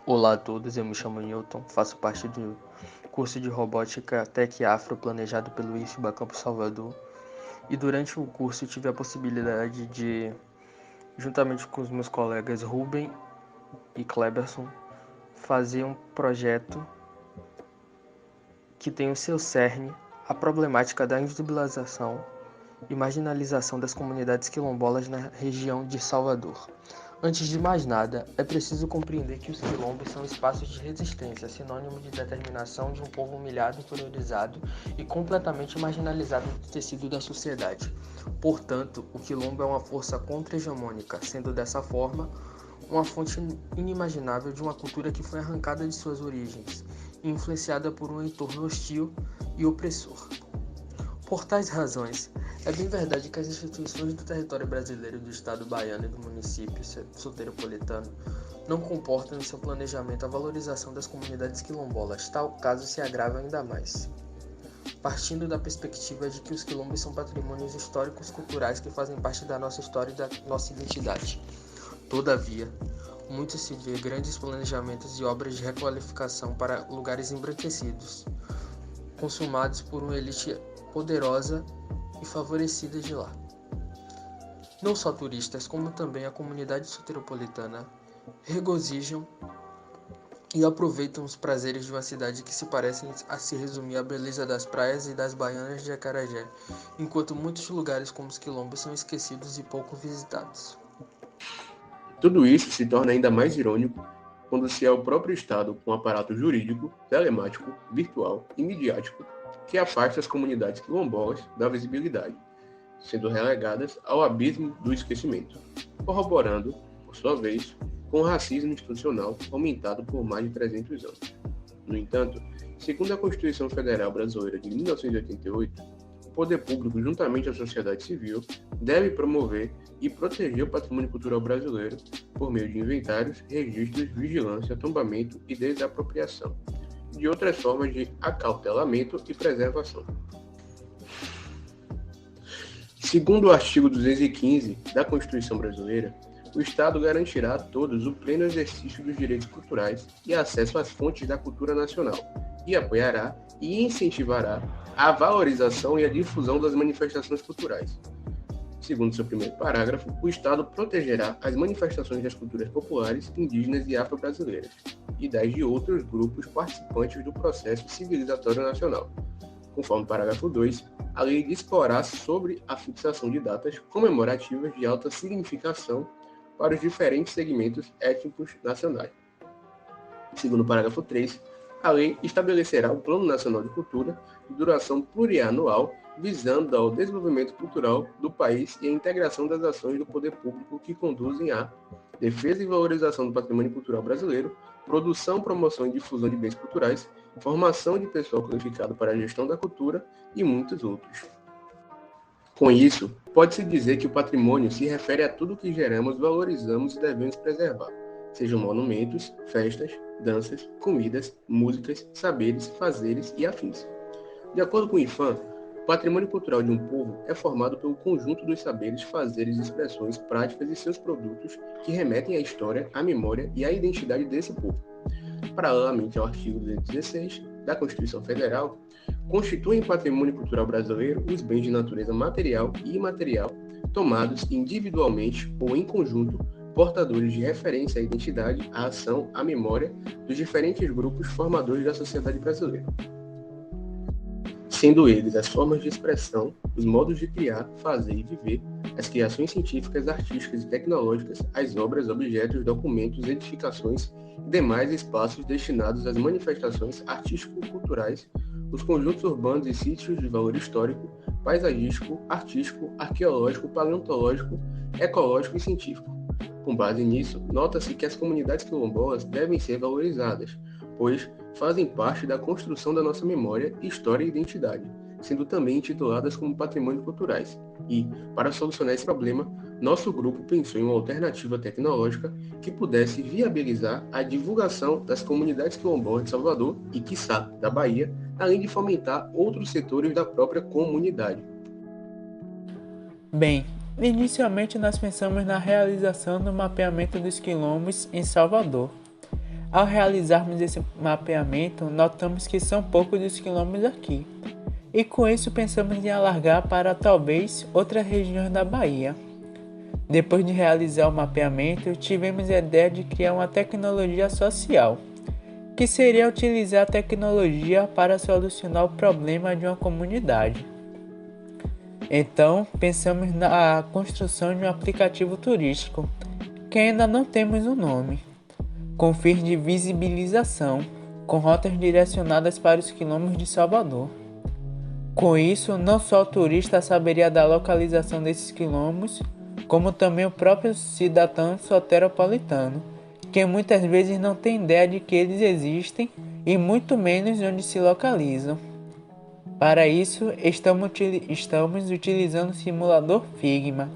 Olá a todos, eu me chamo Newton, faço parte do curso de Robótica Tec Afro planejado pelo IFBA Campus Salvador e durante o curso eu tive a possibilidade de, juntamente com os meus colegas Ruben e Kleberson, fazer um projeto que tem o seu cerne a problemática da invisibilização e marginalização das comunidades quilombolas na região de Salvador. Antes de mais nada, é preciso compreender que os quilombos são espaços de resistência, sinônimo de determinação de um povo humilhado, inferiorizado e completamente marginalizado do tecido da sociedade. Portanto, o quilombo é uma força contra-hegemônica, sendo dessa forma uma fonte inimaginável de uma cultura que foi arrancada de suas origens e influenciada por um entorno hostil e opressor. Por tais razões, é bem verdade que as instituições do território brasileiro, do estado baiano e do município soteropolitano não comportam em seu planejamento a valorização das comunidades quilombolas, tal caso se agrava ainda mais. Partindo da perspectiva de que os quilombos são patrimônios históricos culturais que fazem parte da nossa história e da nossa identidade. Todavia, muito se vê grandes planejamentos e obras de requalificação para lugares embranquecidos, consumados por uma elite poderosa e favorecida de lá. Não só turistas, como também a comunidade soteropolitana regozijam e aproveitam os prazeres de uma cidade que se parecem a se resumir à beleza das praias e das baianas de Acarajé, enquanto muitos lugares como os quilombos são esquecidos e pouco visitados. Tudo isso se torna ainda mais irônico quando se é o próprio Estado, com um aparato jurídico, telemático, virtual e midiático, que afasta as comunidades quilombolas da visibilidade, sendo relegadas ao abismo do esquecimento, corroborando, por sua vez, com o racismo institucional aumentado por mais de 300 anos. No entanto, segundo a Constituição Federal Brasileira de 1988, o poder público, juntamente à sociedade civil, deve promover e proteger o patrimônio cultural brasileiro por meio de inventários, registros, vigilância, tombamento e desapropriação, e de outras formas de acautelamento e preservação. Segundo o artigo 215 da Constituição Brasileira, o Estado garantirá a todos o pleno exercício dos direitos culturais e acesso às fontes da cultura nacional, e apoiará e incentivará a valorização e a difusão das manifestações culturais. Segundo seu primeiro parágrafo, o Estado protegerá as manifestações das culturas populares, indígenas e afro-brasileiras, e das de outros grupos participantes do processo civilizatório nacional. Conforme o parágrafo 2, a lei disporá sobre a fixação de datas comemorativas de alta significação para os diferentes segmentos étnicos nacionais. Segundo o parágrafo 3, a lei estabelecerá o Plano Nacional de Cultura de duração plurianual, visando ao desenvolvimento cultural do país e a integração das ações do poder público que conduzem à defesa e valorização do patrimônio cultural brasileiro, produção, promoção e difusão de bens culturais, formação de pessoal qualificado para a gestão da cultura e muitos outros. Com isso, pode-se dizer que o patrimônio se refere a tudo que geramos, valorizamos e devemos preservar, sejam monumentos, festas, danças, comidas, músicas, saberes, fazeres e afins. De acordo com o IPHAN, o patrimônio cultural de um povo é formado pelo conjunto dos saberes, fazeres, expressões, práticas e seus produtos que remetem à história, à memória e à identidade desse povo. Paralelamente ao artigo 216 da Constituição Federal, constituem patrimônio cultural brasileiro os bens de natureza material e imaterial, tomados individualmente ou em conjunto, portadores de referência à identidade, à ação, à memória dos diferentes grupos formadores da sociedade brasileira, sendo eles as formas de expressão, os modos de criar, fazer e viver, as criações científicas, artísticas e tecnológicas, as obras, objetos, documentos, edificações e demais espaços destinados às manifestações artístico-culturais, os conjuntos urbanos e sítios de valor histórico, paisagístico, artístico, arqueológico, paleontológico, ecológico e científico. Com base nisso, nota-se que as comunidades quilombolas devem ser valorizadas, pois fazem parte da construção da nossa memória, história e identidade, sendo também intituladas como patrimônio culturais. E, para solucionar esse problema, nosso grupo pensou em uma alternativa tecnológica que pudesse viabilizar a divulgação das comunidades quilombolas de Salvador e, quiçá, da Bahia, além de fomentar outros setores da própria comunidade. Bem, inicialmente nós pensamos na realização do mapeamento dos quilombos em Salvador. Ao realizarmos esse mapeamento, notamos que são poucos os quilômetros aqui, e com isso pensamos em alargar para talvez outras regiões da Bahia. Depois de realizar o mapeamento, tivemos a ideia de criar uma tecnologia social, que seria utilizar a tecnologia para solucionar o problema de uma comunidade. Então, pensamos na construção de um aplicativo turístico, que ainda não temos um nome, com fins de visibilização, com rotas direcionadas para os quilombos de Salvador. Com isso, não só o turista saberia da localização desses quilombos, como também o próprio cidadão soteropolitano, que muitas vezes não tem ideia de que eles existem e muito menos onde se localizam. Para isso, estamos utilizando o simulador Figma,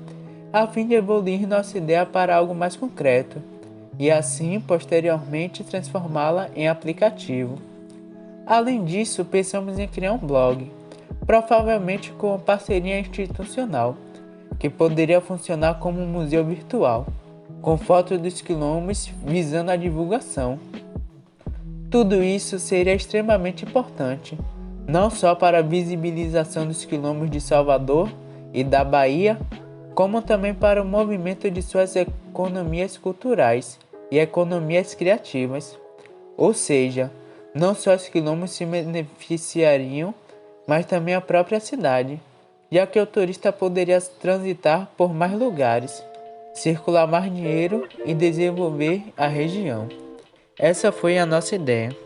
a fim de evoluir nossa ideia para algo mais concreto, e assim, posteriormente, transformá-la em aplicativo. Além disso, pensamos em criar um blog, provavelmente com uma parceria institucional, que poderia funcionar como um museu virtual, com fotos dos quilombos visando a divulgação. Tudo isso seria extremamente importante, não só para a visibilização dos quilombos de Salvador e da Bahia, como também para o movimento de suas economias culturais e economias criativas. Ou seja, não só os quilombos se beneficiariam, mas também a própria cidade, já que o turista poderia transitar por mais lugares, circular mais dinheiro e desenvolver a região. Essa foi a nossa ideia.